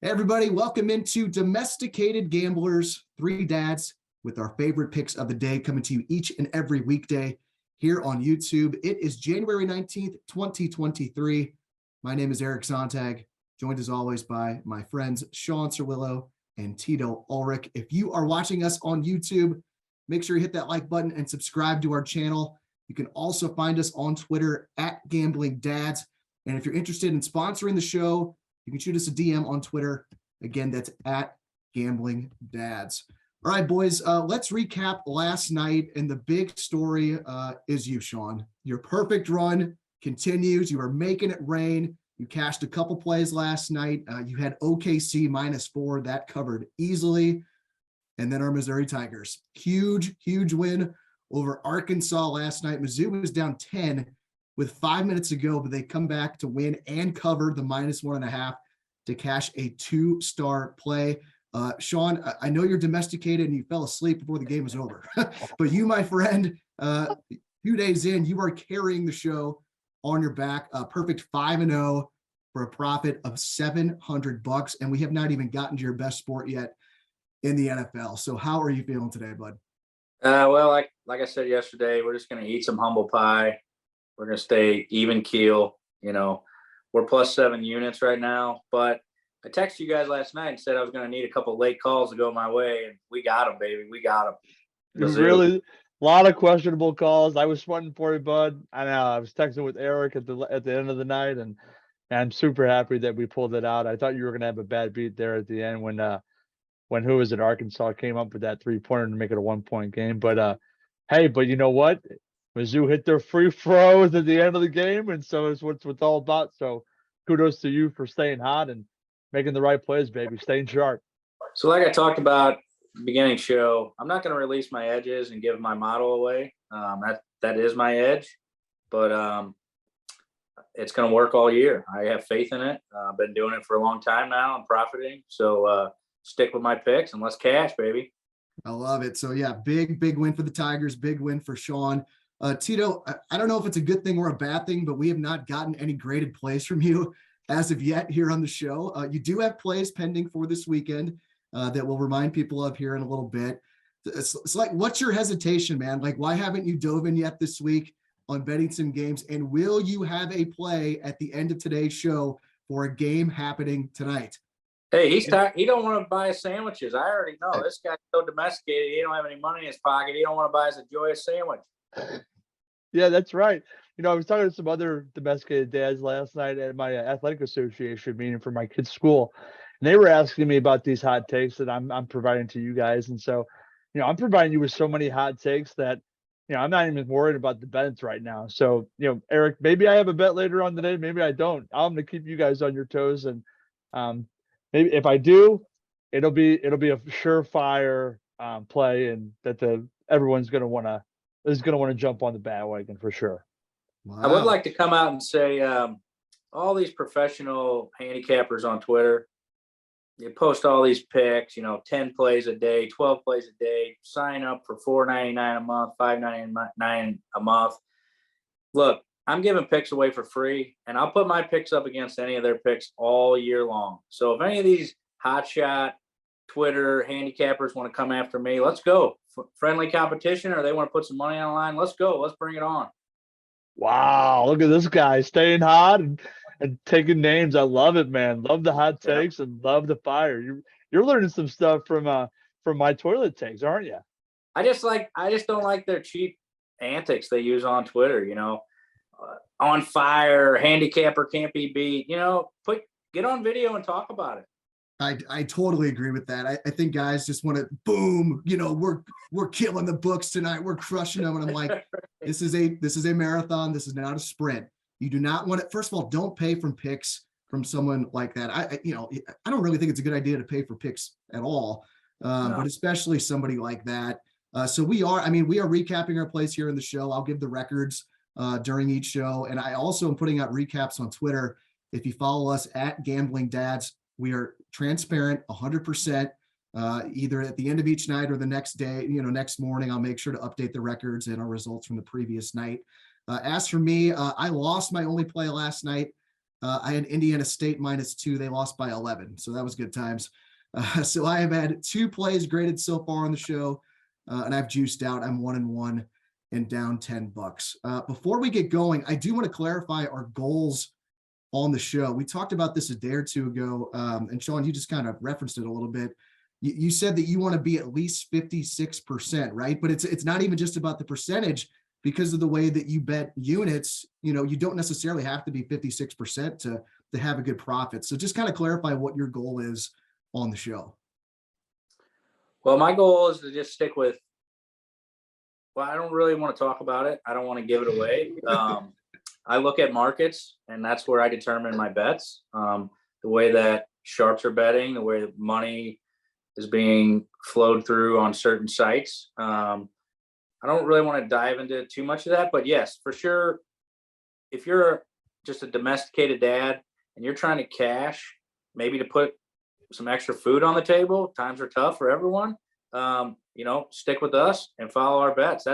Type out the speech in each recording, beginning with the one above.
Hey everybody, welcome into Domesticated Gamblers, three dads with our favorite picks of the day coming to you each and every weekday here on YouTube. It is January 19th, 2023. My name is Eric Sontag, joined as always by my friends Shawn and Tito Ulrich. If you are watching us on YouTube, make sure you hit that like button and subscribe to our channel. You can also find us on Twitter at Gambling Dads. And if you're interested in sponsoring the show, you can shoot us a DM on Twitter. Again, that's at Gambling Dads. All right, boys, let's recap last night. And the big story is you, Shawn. Your perfect run continues. You are making it rain. You cashed a couple plays last night. You had OKC -4. That covered easily. And then our Missouri Tigers. Huge win over Arkansas last night. Mizzou was down 10 with 5 minutes to go, but they come back to win and cover the -1.5 to cash a 2-star play. Shawn, I know you're domesticated and you fell asleep before the game was over, but you, my friend, 2 days in, you are carrying the show on your back. Perfect 5-0 for a profit of $700, and we have not even gotten to your best sport yet in the NFL. So how are you feeling today, bud? Well, like I said yesterday, we're just going to eat some humble pie. We're going to stay even keel. You know, we're +7 units right now, but I texted you guys last night and said I was going to need a couple late calls to go my way, and we got them, baby. We got them. Really, a lot of questionable calls. I was sweating for you, bud. I know. I was texting with Eric at the end of the night, and I'm super happy that we pulled it out. I thought you were going to have a bad beat there at the end when who was it? Arkansas came up with that 3-pointer to make it a 1-point game. But hey, but you know what? Mizzou hit their free throws at the end of the game, and so it's what it's all about. So kudos to you for staying hot and making the right plays, baby. Staying sharp. So like I talked about beginning show, I'm not going to release my edges and give my model away. That is my edge, but it's going to work all year. I have faith in it. I've been doing it for a long time now. I'm profiting. So stick with my picks and let's cash, baby. I love it. So yeah, big win for the Tigers. Big win for Shawn. Tito, I don't know if it's a good thing or a bad thing, but we have not gotten any graded plays from you as of yet here on the show. You do have plays pending for this weekend that we'll remind people of here in a little bit. It's like, what's your hesitation, man? Like, why haven't you dove in yet this week on betting some games? And will you have a play at the end of today's show for a game happening tonight? Hey, he don't want to buy sandwiches. I already know this guy's so domesticated. He don't have any money in his pocket. He don't want to buy us a joyous sandwich. Yeah, that's right. You know, I was talking to some other domesticated dads last night at my athletic association meeting for my kids' school, and they were asking me about these hot takes that I'm providing to you guys. And so, you know, I'm providing you with so many hot takes that, you know, I'm not even worried about the bets right now. So, you know, Eric, maybe I have a bet later on today, maybe I don't. I'm going to keep you guys on your toes, and maybe if I do, it'll be a surefire play, and that everyone's going to want to jump on the bandwagon for sure. Wow. I would like to come out and say all these professional handicappers on Twitter, they post all these picks, you know, 10 plays a day, 12 plays a day, sign up for $4.99 a month, $5.99 a month. Look, I'm giving picks away for free, and I'll put my picks up against any of their picks all year long. So if any of these hotshot Twitter handicappers want to come after me, let's go. Friendly competition, or they want to put some money on the line, let's go. Let's bring it on. Wow, look at this guy staying hot and taking names. I love it, man. Love the hot takes and love the fire. You're learning some stuff from my toilet takes, aren't you? I just don't like their cheap antics they use on Twitter. You know, on fire, handicapper can't be beat. You know, get on video and talk about it. I totally agree with that. I think guys just want to boom, you know, we're killing the books tonight. We're crushing them. And I'm like, this is a marathon. This is not a sprint. You do not want it. First of all, don't pay from picks from someone like that. I don't really think it's a good idea to pay for picks at all. No. But especially somebody like that. So we are recapping our plays here in the show. I'll give the records during each show. And I also am putting out recaps on Twitter. If you follow us at Gambling Dads, we are transparent 100%, either at the end of each night or the next day, next morning. I'll make sure to update the records and our results from the previous night. As for me, I lost my only play last night. I had Indiana State -2. They lost by 11. So that was good times. So I have had 2 plays graded so far on the show, and I've juiced out. I'm 1-1 and down $10. Before we get going, I do want to clarify our goals on the show. We talked about this a day or two ago, and Shawn, you just kind of referenced it a little bit. You said that you want to be at least 56%, right? But it's not even just about the percentage, because of the way that you bet units. You don't necessarily have to be 56% to have a good profit. So just kind of clarify what your goal is on the show. Well, my goal is to just stick with, well, I don't really want to talk about it. I don't want to give it away. I look at markets, and that's where I determine my bets. The way that sharps are betting, the way that money is being flowed through on certain sites. I don't really want to dive into too much of that, but yes, for sure, if you're just a domesticated dad and you're trying to cash, maybe to put some extra food on the table, times are tough for everyone. Stick with us and follow our bets.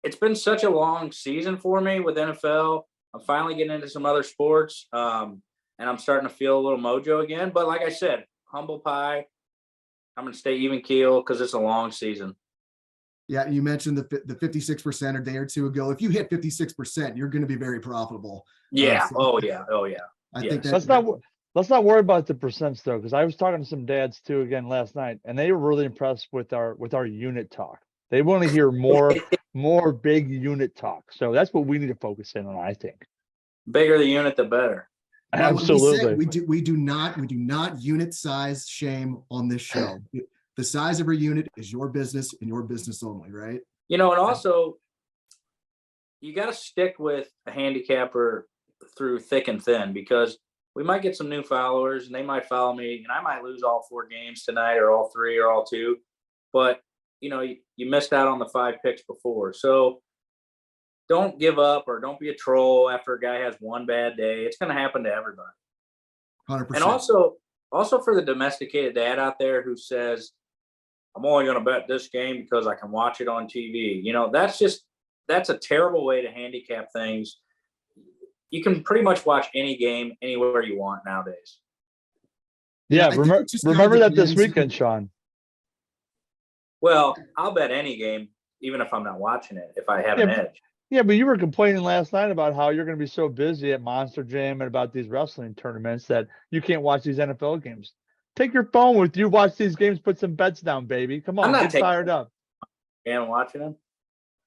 It's been such a long season for me with NFL. I'm finally getting into some other sports, and I'm starting to feel a little mojo again. But like I said, humble pie. I'm going to stay even keel because it's a long season. Yeah, you mentioned the 56% a day or two ago. If you hit 56%, you're going to be very profitable. Yeah. Oh yeah. I think let's not worry about the percents though, because I was talking to some dads too again last night, and they were really impressed with our unit talk. They want to hear more big unit talk. So that's what we need to focus in on, I think. Bigger the unit, the better. Absolutely. We do not unit size shame on this show. The size of a unit is your business and your business only, right? And also you got to stick with a handicapper through thick and thin, because we might get some new followers and they might follow me, and I might lose all 4 games tonight, or all 3, or all 2, but you missed out on the 5 picks before. So don't give up, or don't be a troll after a guy has one bad day. It's going to happen to everybody. 100%. And also for the domesticated dad out there who says, I'm only going to bet this game because I can watch it on TV. That's a terrible way to handicap things. You can pretty much watch any game anywhere you want nowadays. Yeah, remember that this weekend, Shawn. Well, I'll bet any game, even if I'm not watching it, if I have an edge. Yeah, but you were complaining last night about how you're going to be so busy at Monster Jam and about these wrestling tournaments that you can't watch these NFL games. Take your phone with you, watch these games, put some bets down, baby. Come on, get fired up. And watching them.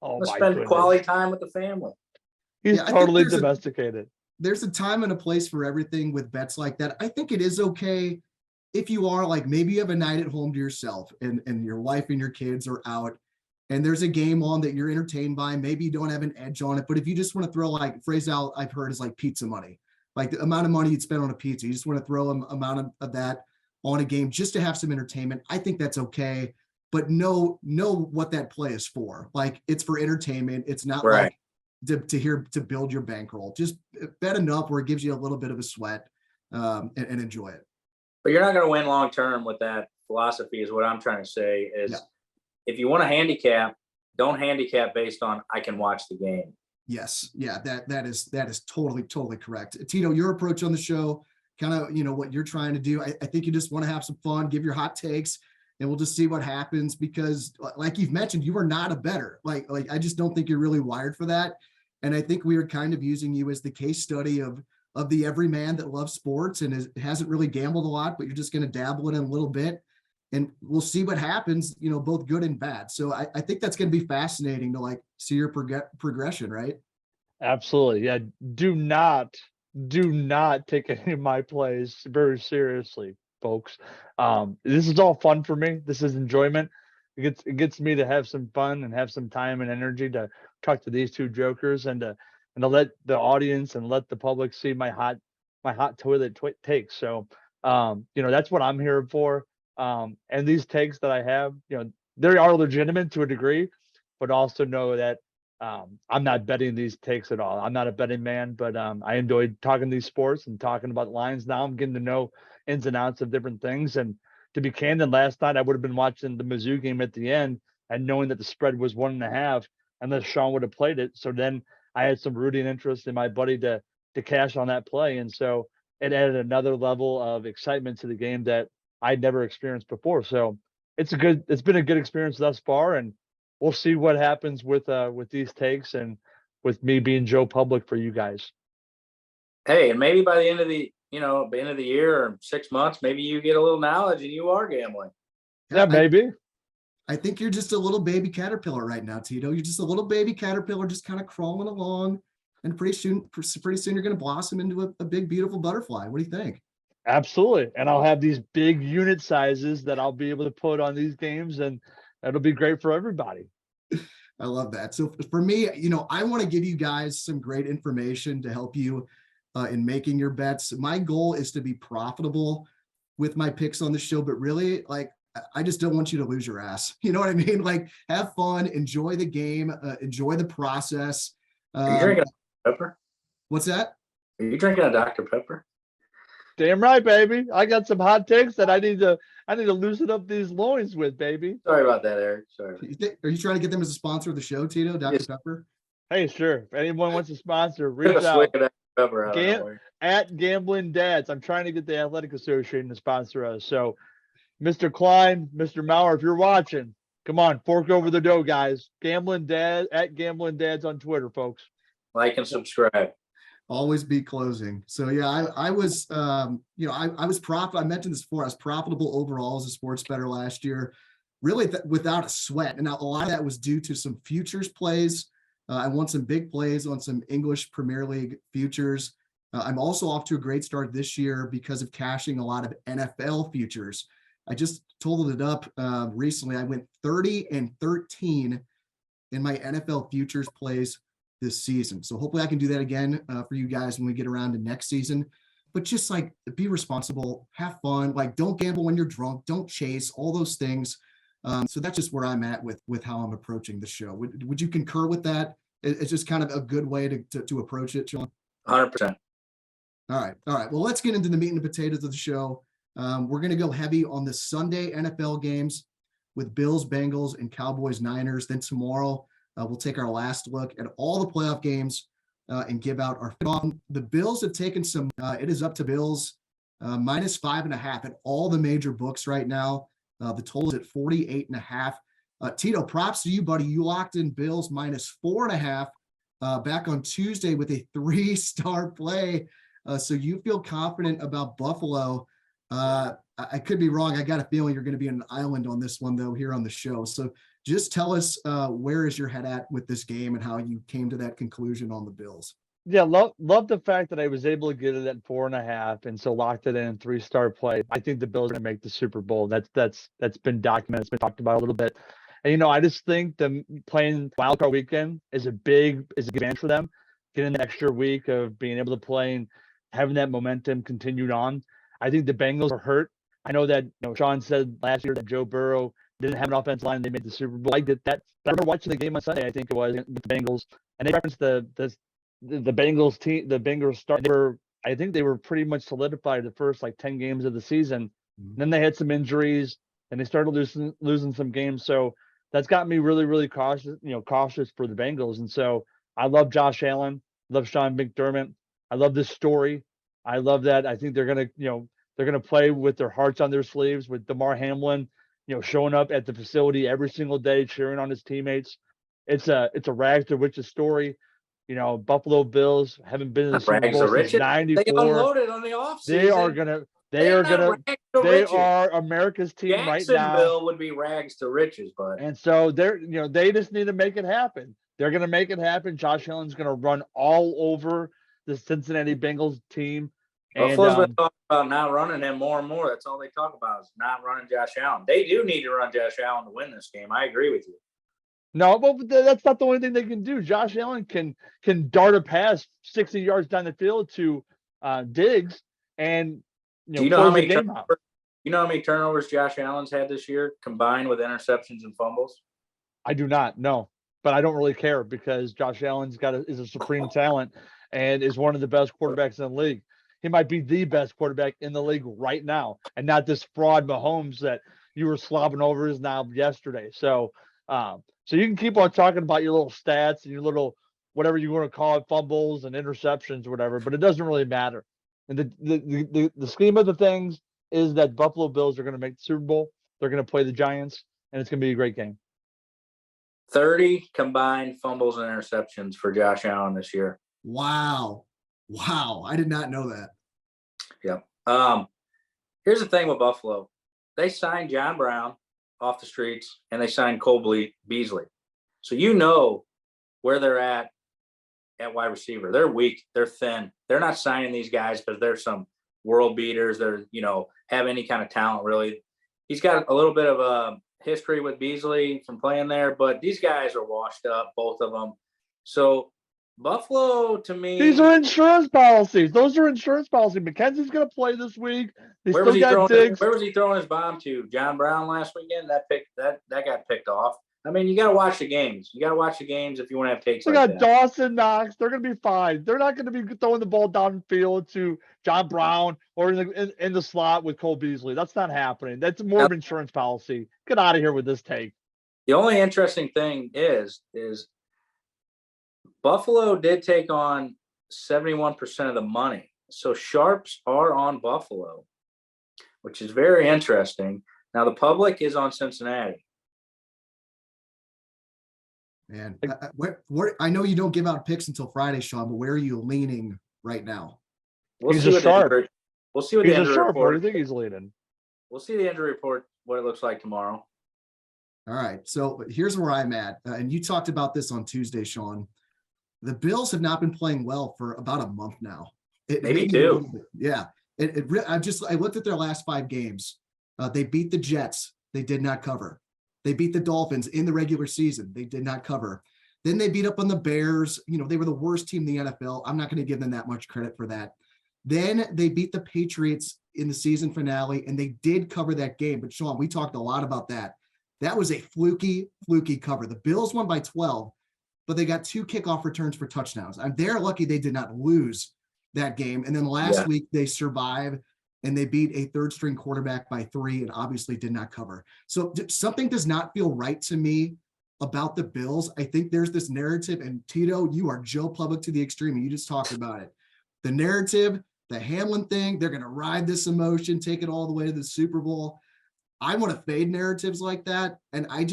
Oh, let's spend quality time with the family. He's totally domesticated. There's a time and a place for everything with bets like that. I think it is okay if you are like, maybe you have a night at home to yourself and your wife and your kids are out and there's a game on that you're entertained by. Maybe you don't have an edge on it, but if you just want to throw, like, phrase out I've heard is like pizza money, like the amount of money you'd spend on a pizza. You just want to throw an amount of that on a game just to have some entertainment. I think that's okay, but know what that play is for. Like, it's for entertainment. It's not right. Like to build your bankroll. Just bet enough where it gives you a little bit of a sweat and enjoy it. But you're not going to win long term with that philosophy, is what I'm trying to say. If you want to handicap, don't handicap based on I can watch the game. Yes. Yeah, that is totally correct. Tito, your approach on the show, kind of, what you're trying to do. I think you just want to have some fun, give your hot takes, and we'll just see what happens, because like you've mentioned, you are not a bettor. Like I just don't think you're really wired for that. And I think we are kind of using you as the case study of the everyman that loves sports and hasn't really gambled a lot, but you're just going to dabble in a little bit, and we'll see what happens, both good and bad. So I think that's going to be fascinating to like see your progression, right? Absolutely. Yeah. Do not take any of my plays very seriously, folks. This is all fun for me. This is enjoyment. It gets me to have some fun and have some time and energy to talk to these two jokers and to let the audience and let the public see my hot toilet takes. So, that's what I'm here for. And these takes that I have, they are legitimate to a degree, but also know that I'm not betting these takes at all. I'm not a betting man, but I enjoy talking these sports and talking about lines. Now I'm getting to know ins and outs of different things. And to be candid, last night I would have been watching the Mizzou game at the end and knowing that the spread was 1.5, unless Shawn would have played it. So then I had some rooting interest in my buddy to to cash on that play. And so it added another level of excitement to the game that I'd never experienced before. So it's been a good experience thus far, and we'll see what happens with these takes and with me being Joe Public for you guys. Hey, and maybe by the end of the year or 6 months, maybe you get a little knowledge and you are gambling. Yeah, maybe. I think you're just a little baby caterpillar right now, Tito. You're just a little baby caterpillar, just kind of crawling along, and pretty soon you're going to blossom into a big, beautiful butterfly. What do you think? Absolutely. And I'll have these big unit sizes that I'll be able to put on these games, and that'll be great for everybody. I love that. So for me, I want to give you guys some great information to help you in making your bets. My goal is to be profitable with my picks on the show, but really, I just don't want you to lose your ass. You know what I mean? Like, have fun, enjoy the game, enjoy the process. Are you drinking a Pepper? What's that? Are you drinking a Dr. Pepper? Damn right, baby. I got some hot takes that I need to loosen up these loins with, baby. Sorry about that, Eric. Sorry. Are you trying to get them as a sponsor of the show, Tito? Dr. Yes. Pepper? Hey, sure. If anyone wants to sponsor, reach out. Pepper out At Gambling Dads. I'm trying to get the Athletic Association to sponsor us. So, Mr. Klein, Mr. Maurer, if you're watching, come on, fork over the dough, guys. Gambling Dad at Gambling Dads on Twitter, folks. Like and subscribe. Always be closing. So yeah, I was, I was profitable. I mentioned this before. I was profitable overall as a sports bettor last year, really without a sweat. And a lot of that was due to some futures plays. I won some big plays on some English Premier League futures. I'm also off to a great start this year because of cashing a lot of NFL futures. I just totaled it up recently. I went 30-13 in my NFL futures plays this season. So hopefully I can do that again for you guys when we get around to next season. But just be responsible, have fun, don't gamble when you're drunk, don't chase, all those things. So that's just where I'm at with how I'm approaching the show. Would you concur with that? It's just kind of a good way to approach it, Shawn? 100%. All right. Well, let's get into the meat and potatoes of the show. We're going to go heavy on the Sunday NFL games with Bills, Bengals, and Cowboys, Niners. Then tomorrow, we'll take our last look at all the playoff games and give out our fit. The Bills have taken some, it is up to Bills minus 5.5 at all the major books right now. The total is at 48.5. Tito, props to you, buddy. You locked in Bills minus 4.5 back on Tuesday with a 3-star play. So you feel confident about Buffalo. I could be wrong. I got a feeling you're going to be on an island on this one, though, here on the show. So just tell us where is your head at with this game and how you came to that conclusion on the Bills. Yeah, love the fact that I was able to get it at 4.5 and so locked it in 3-star play. I think the Bills are going to make the Super Bowl. That's been documented. It's been talked about a little bit. And I just think them playing wildcard weekend is a big advantage for them, getting an extra week of being able to play and having that momentum continued on. I think the Bengals are hurt. I know that Shawn said last year that Joe Burrow didn't have an offensive line. They made the Super Bowl. I did that. I remember watching the game on Sunday, I think it was, with the Bengals, and they referenced the Bengals team. The Bengals start. I think they were pretty much solidified the first 10 games of the season. Mm-hmm. Then they had some injuries and they started losing some games. So that's got me really, really cautious for the Bengals. And so I love Josh Allen, love Sean McDermott. I love this story. I love that. I think they're gonna play with their hearts on their sleeves, with DeMar Hamlin, showing up at the facility every single day, cheering on his teammates. It's a rags to riches story. Buffalo Bills haven't been in the Super Bowl since '94. They unloaded on the offseason. They are America's team right now. Jacksonville would be rags to riches, but and so they just need to make it happen. They're going to make it happen. Josh Allen's going to run all over the Cincinnati Bengals team. Buffalo's been talking about not running him more and more. That's all they talk about is not running Josh Allen. They do need to run Josh Allen to win this game. I agree with you. No, but that's not the only thing they can do. Josh Allen can dart a pass 60 yards down the field to Diggs and do you know how many turnovers Josh Allen's had this year combined with interceptions and fumbles? I do not know, but I don't really care because Josh Allen's is a supreme talent and is one of the best quarterbacks in the league. He might be the best quarterback in the league right now, and not this fraud Mahomes that you were slobbing over his knob yesterday. So you can keep on talking about your little stats and your little whatever you want to call it, fumbles and interceptions or whatever, but it doesn't really matter. And the scheme of the things is that Buffalo Bills are going to make the Super Bowl. They're going to play the Giants, and it's going to be a great game. 30 combined fumbles and interceptions for Josh Allen this year. Wow. I did not know that. Yep. Here's the thing with Buffalo. They signed John Brown off the streets, and they signed Cole Beasley. So you know where they're at wide receiver. They're weak. They're thin. They're not signing these guys because they're some world beaters. They're, have any kind of talent, really. He's got a little bit of a history with Beasley from playing there, but these guys are washed up, both of them. So Buffalo, to me, these are insurance policies. Those are insurance policies. McKenzie's going to play this week. Where was he throwing his bomb to? John Brown last weekend? That got picked off. I mean, you got to watch the games. You got to watch the games if you want to have takes. They like got that. Dawson Knox. They're going to be fine. They're not going to be throwing the ball downfield to John Brown or in the slot with Cole Beasley. That's not happening. That's more of insurance policy. Get out of here with this take. The only interesting thing is Buffalo did take on 71% of the money. So sharps are on Buffalo, which is very interesting. Now the public is on Cincinnati. Man, I know you don't give out picks until Friday, Shawn, but where are you leaning right now? We'll He's see a sharp. We'll see what the injury report. What do you think he's leading? We'll see the injury report, what it looks like tomorrow. All right. So here's where I'm at. And you talked about this on Tuesday, Shawn. The Bills have not been playing well for about a month now. Maybe two. Yeah. I looked at their last 5 games. They beat the Jets. They did not cover. They beat the Dolphins in the regular season. They did not cover. Then they beat up on the Bears. They were the worst team in the NFL. I'm not going to give them that much credit for that. Then they beat the Patriots in the season finale, and they did cover that game. But Shawn, we talked a lot about that. That was a fluky cover. The Bills won by 12, but they got 2 kickoff returns for touchdowns. They're lucky they did not lose that game. And then last week they survived, and they beat a third-string quarterback by 3 and obviously did not cover. So something does not feel right to me about the Bills. I think there's this narrative, and Tito, you are Joe Public to the extreme, and you just talked about it. The narrative, the Hamlin thing, they're going to ride this emotion, take it all the way to the Super Bowl. I want to fade narratives like that, and I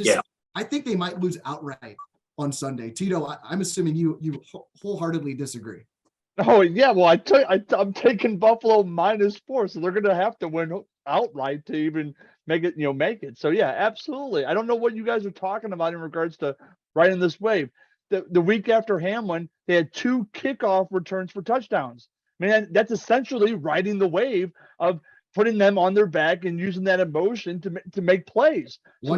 think they might lose outright on Sunday. Tito, I'm assuming you wholeheartedly disagree. Oh yeah, well I'm taking Buffalo -4, so they're going to have to win outright to even make it. So yeah, absolutely. I don't know what you guys are talking about in regards to riding this wave. The week after Hamlin, they had 2 kickoff returns for touchdowns. Man, that's essentially riding the wave of putting them on their back and using that emotion to make plays. So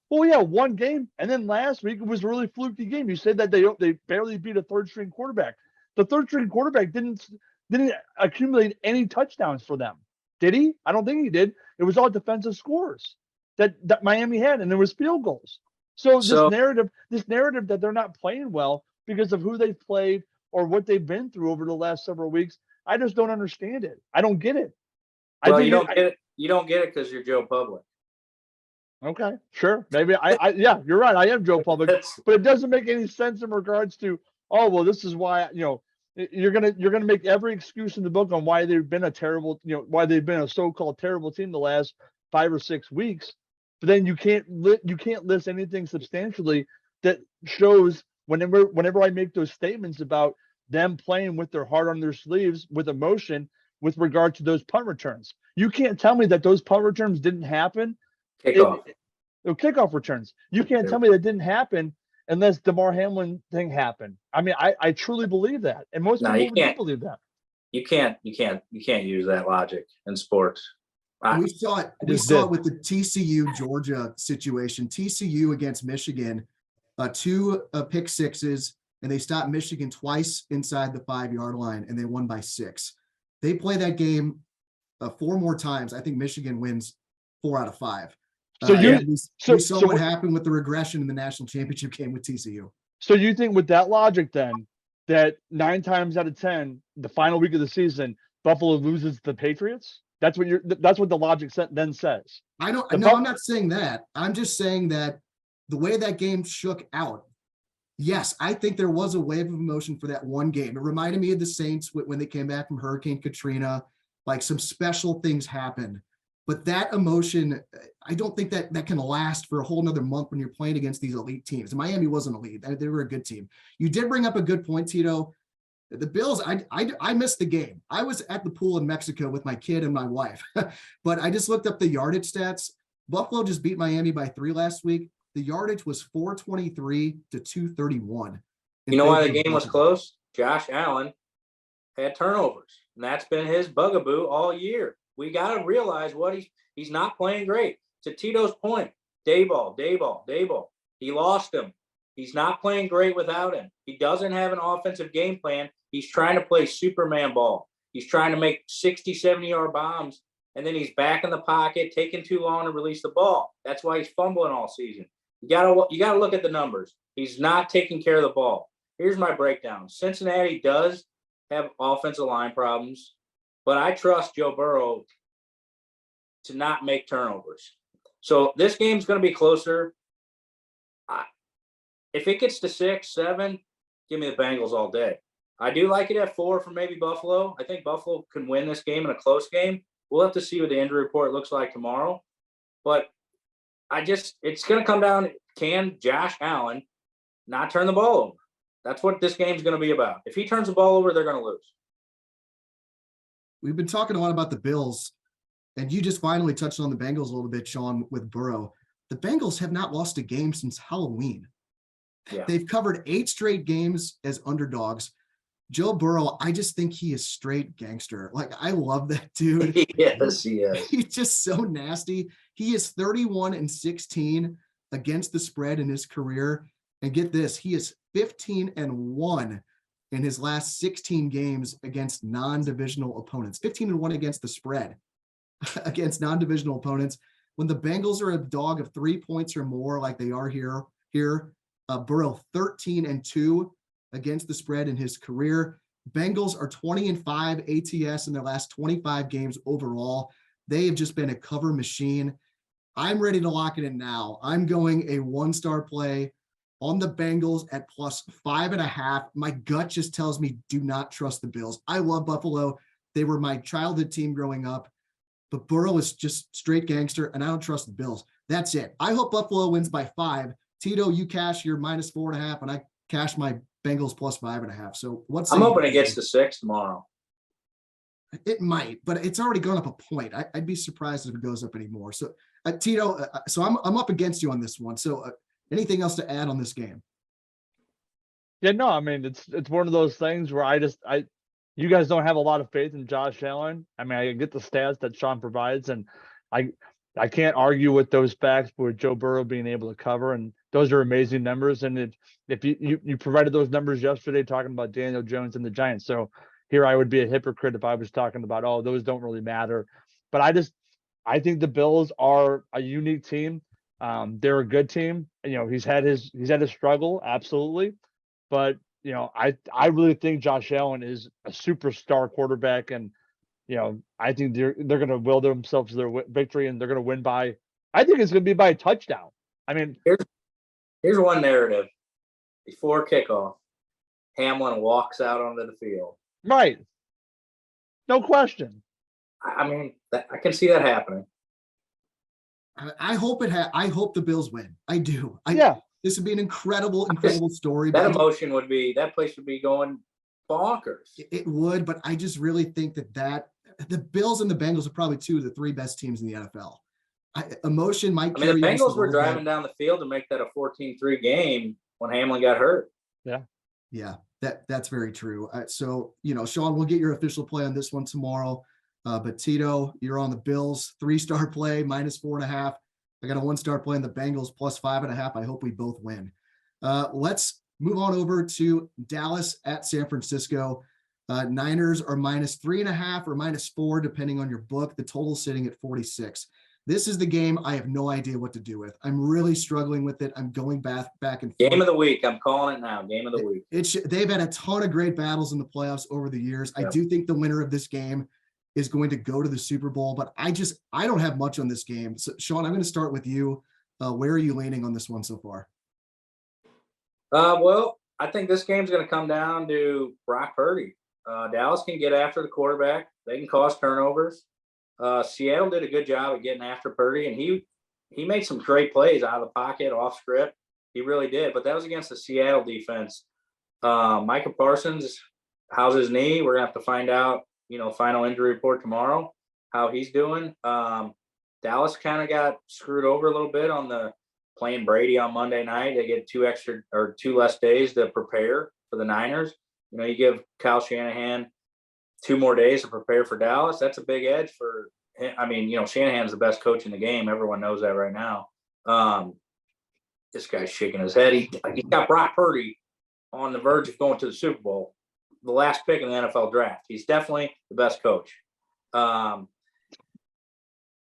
one game, and then last week it was a really fluky game. You said that they barely beat a third-string quarterback. The third-string quarterback didn't accumulate any touchdowns for them, did he? I don't think he did. It was all defensive scores that Miami had, and there was field goals. So this narrative that they're not playing well because of who they've played or what they've been through over the last several weeks, I just don't understand it. I don't get it. Well, you don't get it. You don't get it because you're Joe Public. Okay, sure. Maybe yeah, you're right. I am Joe Public, but it doesn't make any sense in regards to, oh, well, this is why, you're gonna make every excuse in the book on why they've been a terrible, why they've been a so-called terrible team the last 5 or 6 weeks, but then you can't list anything substantially that shows whenever I make those statements about them playing with their heart on their sleeves with emotion with regard to those punt returns. You can't tell me that those punt returns didn't happen. Kickoff returns. You can't tell me that didn't happen unless DeMar Hamlin thing happened. I mean, I truly believe that, and most people don't believe that. You can't use that logic in sports. We saw it with the TCU Georgia situation. TCU against Michigan, 2 pick sixes, and they stopped Michigan twice inside the 5-yard line, and they won by 6. They play that game 4 more times. I think Michigan wins 4 out of 5. We saw what happened with the regression in the national championship game with TCU. So you think with that logic then, that 9 times out of 10, the final week of the season, Buffalo loses the Patriots? That's what the logic then says. I'm not saying that. I'm just saying that the way that game shook out, Yes, I think there was a wave of emotion for that one game. It reminded me of the Saints when they came back from Hurricane Katrina, like some special things happened. But that emotion, I don't think that can last for a whole nother month when you're playing against these elite teams. Miami wasn't elite. They were a good team. You did bring up a good point, Tito. The Bills, I missed the game. I was at the pool in Mexico with my kid and my wife, but I just looked up the yardage stats. Buffalo just beat Miami by 3 last week. The yardage was 423 to 231. You know why the game was close? Josh Allen had turnovers, and that's been his bugaboo all year. We got to realize what he's not playing great. To Tito's point, Dayball. He lost him. He's not playing great without him. He doesn't have an offensive game plan. He's trying to play Superman ball. He's trying to make 60, 70-yard bombs, and then he's back in the pocket, taking too long to release the ball. That's why he's fumbling all season. You gotta look at the numbers. He's not taking care of the ball. Here's my breakdown. Cincinnati does have offensive line problems, but I trust Joe Burrow to not make turnovers. So this game's going to be closer. If it gets to 6, 7, give me the Bengals all day. I do like it at 4 for maybe Buffalo. I think Buffalo can win this game in a close game. We'll have to see what the injury report looks like tomorrow. But it's going to come down, can Josh Allen not turn the ball over? That's what this game's going to be about. If he turns the ball over, they're going to lose. We've been talking a lot about the Bills, and you just finally touched on the Bengals a little bit, Shawn, with Burrow. The Bengals have not lost a game since Halloween. Yeah. They've covered 8 straight games as underdogs. Joe Burrow, I just think he is straight gangster. Like, I love that dude. Yes, he is. He's just so nasty. He is 31-16 against the spread in his career. And get this, he is 15-1 in his last 16 games against non-divisional opponents. 15-1 against the spread against non-divisional opponents. When the Bengals are a dog of 3 points or more, like they are here, Burrow 13-2 against the spread in his career. Bengals are 20-5 ATS in their last 25 games overall. They have just been a cover machine. I'm ready to lock it in now. I'm going a 1-star play on the Bengals at +5.5. My gut just tells me do not trust the Bills. I love Buffalo. They were my childhood team growing up, but Burrow is just straight gangster, and I don't trust the Bills. That's it. I hope Buffalo wins by 5. Tito, you cash your -4.5, and I cash my Bengals +5.5. So I'm hoping it gets to 6 tomorrow. It might, but it's already gone up a point. I'd be surprised if it goes up anymore. So Tito, so I'm up against you on this one. So anything else to add on this game? Yeah, no, I mean, it's one of those things where you guys don't have a lot of faith in Josh Allen. I mean, I get the stats that Shawn provides, and I can't argue with those facts, but with Joe Burrow being able to cover, and those are amazing numbers. And if you provided those numbers yesterday talking about Daniel Jones and the Giants. So here I would be a hypocrite if I was talking about, oh, those don't really matter. But I think the Bills are a unique team. They're a good team. You know, he's had his struggle, absolutely. But, you know, I really think Josh Allen is a superstar quarterback, and you know, I think they're going to will themselves their victory, and they're going to win by. I think it's going to be by a touchdown. I mean, here's one narrative: before kickoff, Hamlin walks out onto the field. Right. No question. I mean, I can see that happening. I hope I hope the Bills win. I do. Yeah. This would be an incredible story. That place would be going bonkers. It would, but I just really think that the Bills and the Bengals are probably 2 of the 3 best teams in the NFL. Emotion might. I mean, the Bengals were driving down the field to make that a 14-3 game when Hamlin got hurt. Yeah, that's very true. So, you know, Shawn, we'll get your official play on this one tomorrow. But Tito, you're on the Bills 3-star play -4.5. I got a 1-star play on the Bengals +5.5. I hope we both win. Let's move on over to Dallas at San Francisco. Niners are -3.5 or -4, depending on your book. The total sitting at 46. This is the game I have no idea what to do with. I'm really struggling with it. I'm going back and forth. Game of the week. I'm calling it now. Game of the week. They've had a ton of great battles in the playoffs over the years. Yep. I do think the winner of this game is going to go to the Super Bowl, but I don't have much on this game. So Shawn, I'm going to start with you. Where are you leaning on this one so far? Well, I think this game's going to come down to Brock Purdy. Dallas can get after the quarterback. They can cause turnovers. Seattle did a good job of getting after Purdy, and he made some great plays out of the pocket, off script. He really did. But that was against the Seattle defense. Micah Parsons, how's his knee? We're going to have to find out, final injury report tomorrow, how he's doing. Dallas kind of got screwed over a little bit on the playing Brady on Monday night. They get 2 less days to prepare for the Niners. You give Kyle Shanahan 2 more days to prepare for Dallas. That's a big edge for him. I mean, Shanahan's the best coach in the game. Everyone knows that right now. This guy's shaking his head. He got Brock Purdy on the verge of going to the Super Bowl, the last pick in the NFL draft. He's definitely the best coach. I'm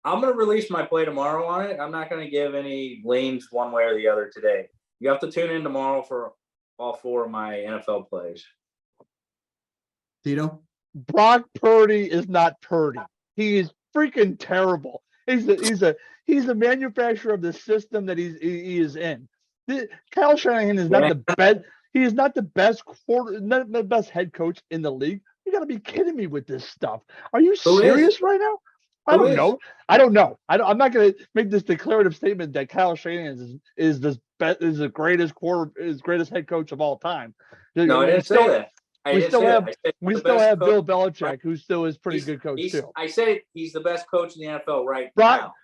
going to release my play tomorrow on it. I'm not going to give any leans one way or the other today. You have to tune in tomorrow for all 4 of my NFL plays. Tito? Brock Purdy is not Purdy. He is freaking terrible. He's a manufacturer of the system that he is in. Kyle Shanahan is not the best. He is not the best not the best head coach in the league. You got to be kidding me with this stuff. Are you serious right now? I don't know. I'm not going to make this declarative statement that Kyle Shanahan is the greatest head coach of all time. No, I didn't say that. We still have Bill Belichick, who still is pretty good coach too. I said he's the best coach in the NFL now.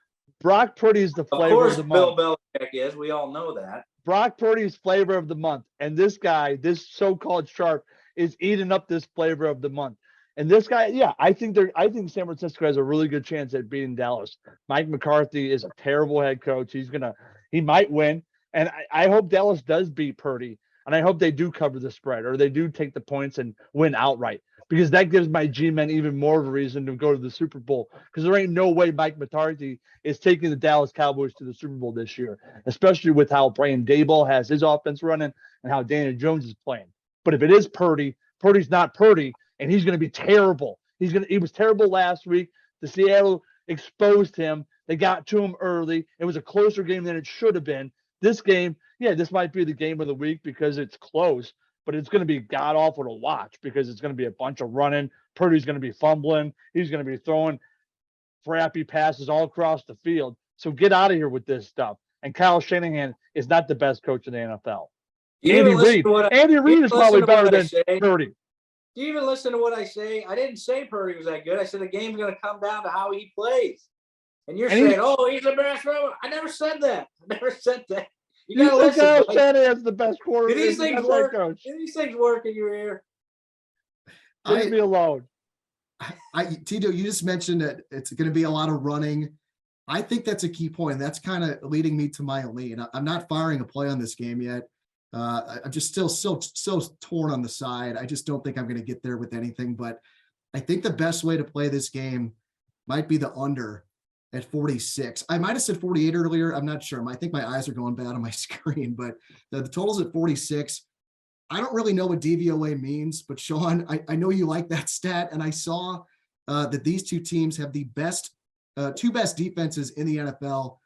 Brock Purdy's the flavor of the month. Bill Belichick is. We all know that. Brock Purdy's flavor of the month, and this guy, this so-called sharp, is eating up this flavor of the month. And this guy, I think San Francisco has a really good chance at beating Dallas. Mike McCarthy is a terrible head coach. He might win, and I hope Dallas does beat Purdy. And I hope they do cover the spread, or they do take the points and win outright, because that gives my G-men even more of a reason to go to the Super Bowl, because there ain't no way Mike McCarthy is taking the Dallas Cowboys to the Super Bowl this year, especially with how Brian Daboll has his offense running and how Daniel Jones is playing. But if it is Purdy, Purdy's not Purdy, and he's going to be terrible. He was terrible last week. The Seattle exposed him. They got to him early. It was a closer game than it should have been. This game, this might be the game of the week because it's close, but it's going to be god-awful to watch because it's going to be a bunch of running. Purdy's going to be fumbling. He's going to be throwing crappy passes all across the field. So get out of here with this stuff. And Kyle Shanahan is not the best coach in the NFL. Andy Reid is probably better than Purdy. Do you even listen to what I say? I didn't say Purdy was that good. I said the game's going to come down to how he plays. And you're saying, he's the best. I never said that. You got to listen. Kyle Shanahan's the best quarterback. Do these things work? Do these things work in your ear? Leave me alone. Tito, you just mentioned that it's going to be a lot of running. I think that's a key point. That's kind of leading me to my lead. I'm not firing a play on this game yet. I'm just still so torn on the side. I just don't think I'm going to get there with anything. But I think the best way to play this game might be the under at 46. I might have said 48 earlier. I'm not sure. I think my eyes are going bad on my screen, but the total's at 46. I don't really know what DVOA means, but Shawn, I know you like that stat. And I saw that these two teams have the two best defenses in the NFL,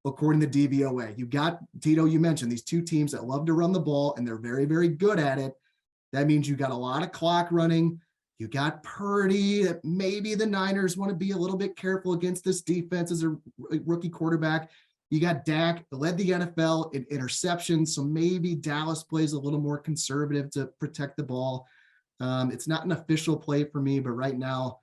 according to DVOA. You got, Tito, you mentioned these two teams that love to run the ball, and they're very, very good at it. That means you got a lot of clock running. You got Purdy, that maybe the Niners want to be a little bit careful against this defense as a rookie quarterback. You got Dak, led the NFL in interceptions, so maybe Dallas plays a little more conservative to protect the ball. It's not an official play for me, but right now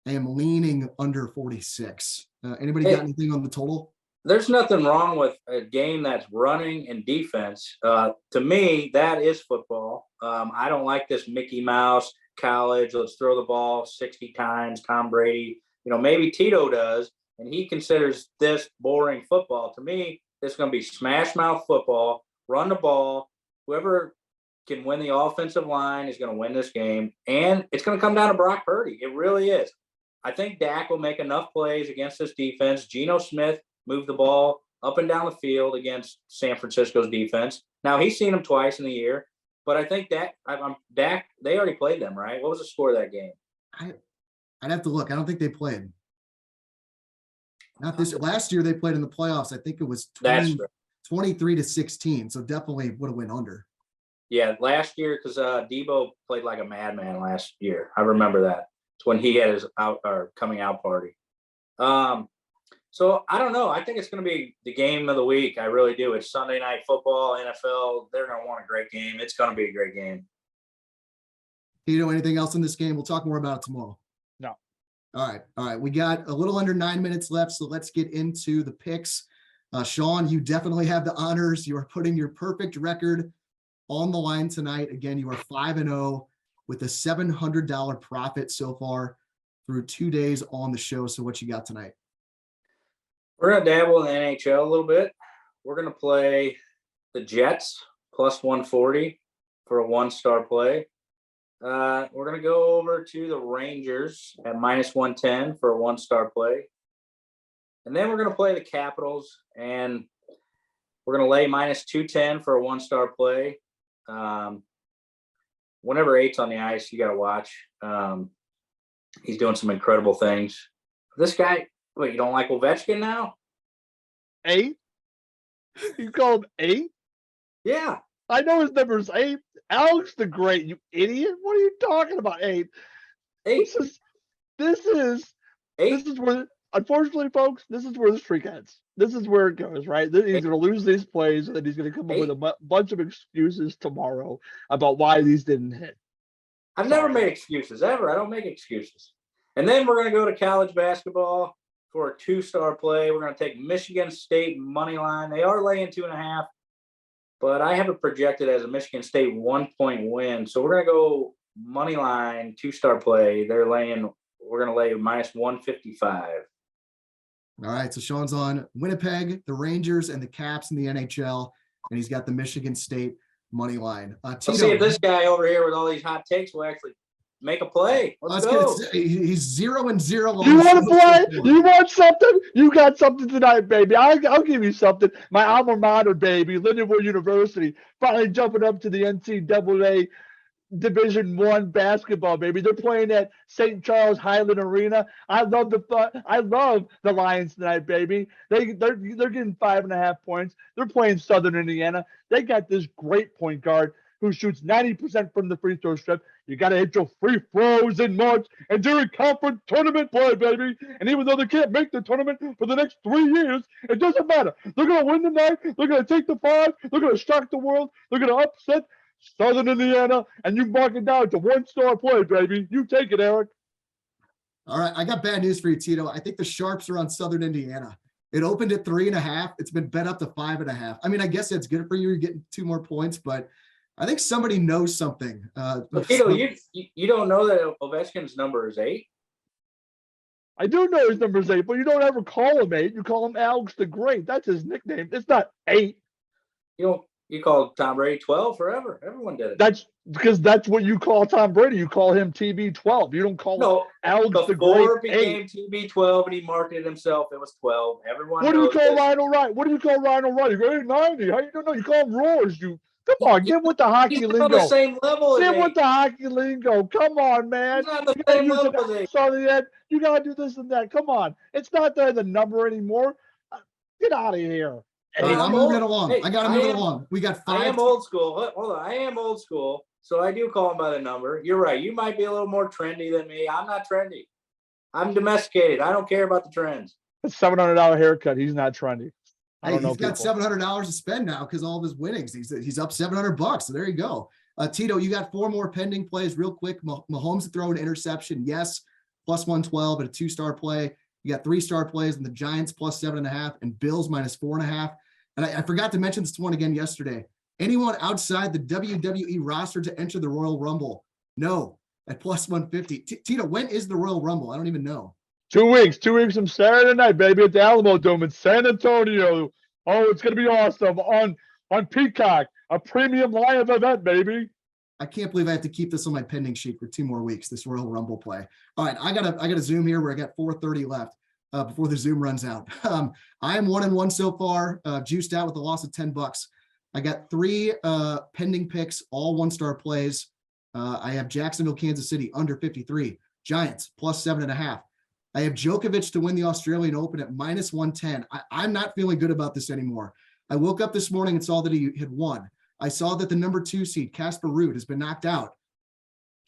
I am leaning under 46. Anybody got anything on the total? There's nothing wrong with a game that's running and defense. To me, that is football. I don't like this Mickey Mouse college. Let's throw the ball 60 times. Tom Brady, maybe Tito does, and he considers this boring football. To me, it's going to be smash mouth football, run the ball. Whoever can win the offensive line is going to win this game. And it's going to come down to Brock Purdy. It really is. I think Dak will make enough plays against this defense. Geno Smith moved the ball up and down the field against San Francisco's defense. Now, he's seen them twice in the year, but I think Dak, they already played them, right? What was the score of that game? I'd have to look. I don't think they played. Not this. Last year they played in the playoffs. I think it was 23-16. So definitely would have went under. Yeah, last year, because Debo played like a madman last year. I remember that. It's when he had his coming out party. So I don't know. I think it's going to be the game of the week. I really do. It's Sunday Night Football, NFL. They're going to want a great game. It's going to be a great game. Tito, anything else in this game? We'll talk more about it tomorrow. No. All right. We got a little under 9 minutes left, so let's get into the picks. Shawn, you definitely have the honors. You are putting your perfect record on the line tonight. Again, you are 5-0 with a $700 profit so far through 2 days on the show. So what you got tonight? We're going to dabble in the NHL a little bit. We're going to play the Jets plus 140 for a 1-star play. We're going to go over to the Rangers at minus 110 for a 1-star play. And then we're going to play the Capitals, and we're going to lay minus 210 for a 1-star play. Whenever 8's on the ice, you got to watch. He's doing some incredible things. This guy, wait, you don't like Ovechkin now? 8? You call him 8? Yeah. I know his number's 8. Alex the Great, you idiot. What are you talking about, 8? 8. This is where, unfortunately, folks, this is where the streak ends. This is where it goes, right? He's going to lose these plays, and then he's going to come up with a bunch of excuses tomorrow about why these didn't hit. I've never made excuses, ever. I don't make excuses. And then we're going to go to college basketball for a 2-star play. We're going to take Michigan State money line. They are laying 2.5, but I have it projected as a Michigan State 1-point win. So we're going to go money line, 2-star play. We're going to lay minus 155. All right. So Shawn's on Winnipeg, the Rangers, and the Caps in the NHL, and he's got the Michigan State money line. Tito, let's see if this guy over here with all these hot takes will actually make a play. Let's go. He's 0-0. You want to play? You want something? You got something tonight, baby. I'll give you something. My alma mater, baby, Lindenwood University, finally jumping up to the NCAA Division I basketball, baby. They're playing at St. Charles Highland Arena. I love the Lions tonight, baby. They're getting 5.5 points. They're playing Southern Indiana. They got this great point guard who shoots 90% from the free throw strip. You got to hit your free throws in March and during conference tournament play, baby. And even though they can't make the tournament for the next 3 years, it doesn't matter. They're going to win tonight. They're going to take the 5. They're going to shock the world. They're going to upset Southern Indiana, and you mark it down to 1-star play, baby. You take it, Eric. All right, I got bad news for you, Tito. I think the Sharps are on Southern Indiana. It opened at 3.5. It's been bet up to 5.5. I mean, I guess it's good for you. You're getting 2 more points, but I think somebody knows something. Tito, you don't know that Ovechkin's number is 8? I do know his number is 8, but you don't ever call him 8. You call him Alex the Great. That's his nickname. It's not 8. You called Tom Brady 12 forever. Everyone did it. That's because that's what you call Tom Brady. You call him TB12. You don't call him Alex the Great. Before it became TB12 and he marketed himself, it was 12. Everyone. What do you call Lionel Wright? What do you call Lionel Wright? You go 890. How you don't know? You call him Roars. You come on, get with the hockey lingo. On the same level. Get with the hockey lingo. Come on, man. He's on the same level. You gotta do this and that. Come on. It's not the number anymore. Get out of here. I'm moving it along. I got to move it along. We got 5. I am old school. Hold on. I am old school. So I do call him by the number. You're right. You might be a little more trendy than me. I'm not trendy. I'm domesticated. I don't care about the trends. A $700 haircut. He's not trendy. He's got $700 to spend now because all of his winnings. He's up $700. So there you go. Tito, you got 4 more pending plays real quick. Mahomes to throw an interception. Yes. Plus 112 at a 2-star play. You got 3-star plays in the Giants plus 7.5 and Bills minus 4.5. And I forgot to mention this one again yesterday. Anyone outside the WWE roster to enter the Royal Rumble? No, at plus 150. Tito, when is the Royal Rumble? I don't even know. 2 weeks. 2 weeks from Saturday night, baby, at the Alamo Dome in San Antonio. Oh, it's going to be awesome on Peacock, a premium live event, baby. I can't believe I have to keep this on my pending sheet for 2 more weeks, this Royal Rumble play. All right, I got a Zoom here where I got 4:30 left. Before the Zoom runs out. I am 1-1 so far, juiced out with a loss of $10. I got 3 pending picks, all 1-star plays. I have Jacksonville, Kansas City under 53, Giants plus 7.5. I have Djokovic to win the Australian Open at minus 110. I'm not feeling good about this anymore. I woke up this morning and saw that he had won. I saw that the number 2 seed, Casper Ruud, has been knocked out.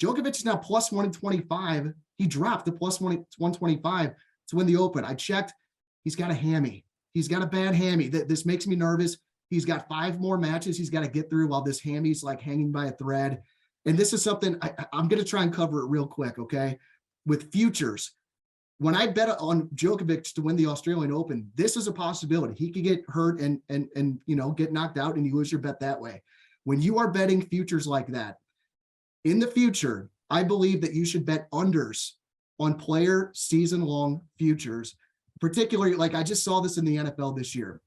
Djokovic is now plus 125. He dropped to plus 125 to win the Open. I checked. He's got a hammy. He's got a bad hammy. This makes me nervous. He's got 5 more matches he's got to get through while this hammy's like hanging by a thread. And this is something I'm going to try and cover it real quick, okay? With futures, when I bet on Djokovic to win the Australian Open, this is a possibility. He could get hurt and get knocked out, and you lose your bet that way. When you are betting futures like that, in the future, I believe that you should bet unders on player season-long futures, particularly like I just saw this in the NFL this year.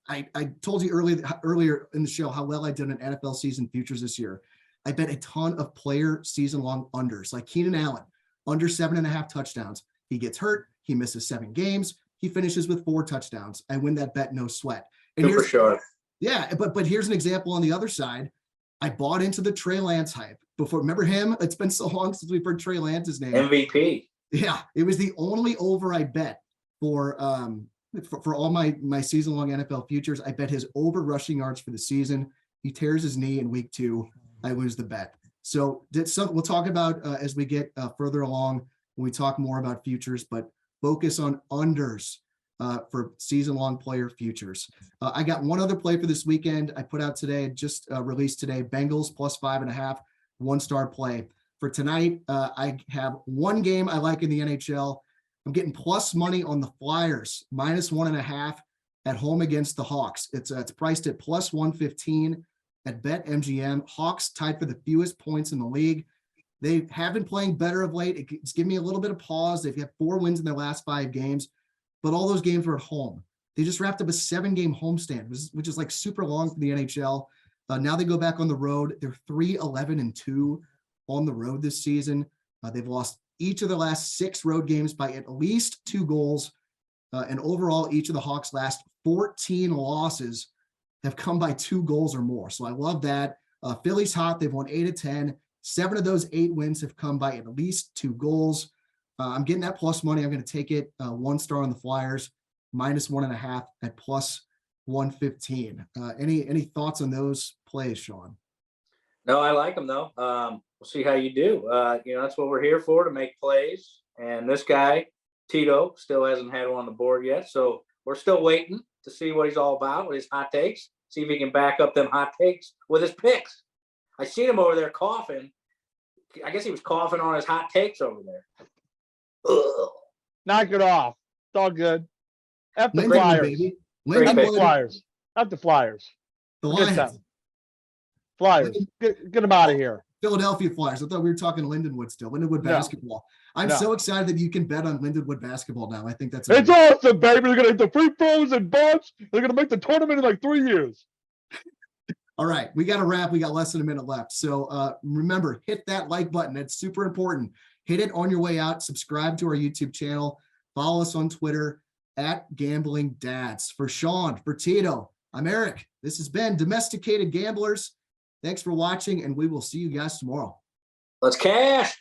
I told you earlier in the show how well I did in NFL season futures this year. I bet a ton of player season-long unders, like Keenan Allen, under 7.5 touchdowns. He gets hurt. He misses 7 games. He finishes with 4 touchdowns. I win that bet, no sweat. And Super sure. Yeah, but here's an example on the other side. I bought into the Trey Lance hype before. Remember him? It's been so long since we've heard Trey Lance's name. MVP. Yeah, it was the only over I bet for all my season-long NFL futures. I bet his over rushing yards for the season. He tears his knee in week 2. I lose the bet. So we'll talk about as we get further along when we talk more about futures, but focus on unders for season-long player futures. I got one other play for this weekend. I put out today, just released today, Bengals plus 5.5, 1-star play. For tonight, I have one game I like in the NHL. I'm getting plus money on the Flyers, minus 1.5 at home against the Hawks. It's priced at plus 115 at BetMGM. Hawks tied for the fewest points in the league. They have been playing better of late. It's given me a little bit of pause. They've had 4 wins in their last 5 games, but all those games were at home. They just wrapped up a 7-game homestand, which is like super long for the NHL. Now they go back on the road. They're 3-11-2 on the road this season. They've lost each of their last 6 road games by at least 2 goals. And overall, each of the Hawks' last 14 losses have come by 2 goals or more. So I love that. Philly's hot. They've won 8 of 10. 7 of those 8 wins have come by at least 2 goals. I'm getting that plus money. I'm going to take it 1-star on the Flyers, minus 1.5 at plus 115. Any thoughts on those plays, Shawn? No, I like them though. We'll see how you do. That's what we're here for, to make plays. And this guy, Tito, still hasn't had one on the board yet. So we're still waiting to see what he's all about with his hot takes. See if he can back up them hot takes with his picks. I seen him over there coughing. I guess he was coughing on his hot takes over there. Ugh. Knock it off. It's all good. F the Lindenwood, Flyers. baby. F the Lindenwood. Flyers. F the Flyers. The Forget Lions. them. Flyers. Get them out of here. Philadelphia Flyers. I thought we were talking Lindenwood still. Lindenwood basketball. I'm so excited that you can bet on Lindenwood basketball now. I think that's it's awesome, baby. They're gonna hit the free throws and bunch. They're gonna make the tournament in like 3 years. All right, we got to wrap. We got less than a minute left. So remember, hit that like button. That's super important. Hit it on your way out. Subscribe to our YouTube channel. Follow us on Twitter @GamblingDads. For Shawn, for Tito, I'm Eric. This has been Domesticated Gamblers. Thanks for watching, and we will see you guys tomorrow. Let's cash.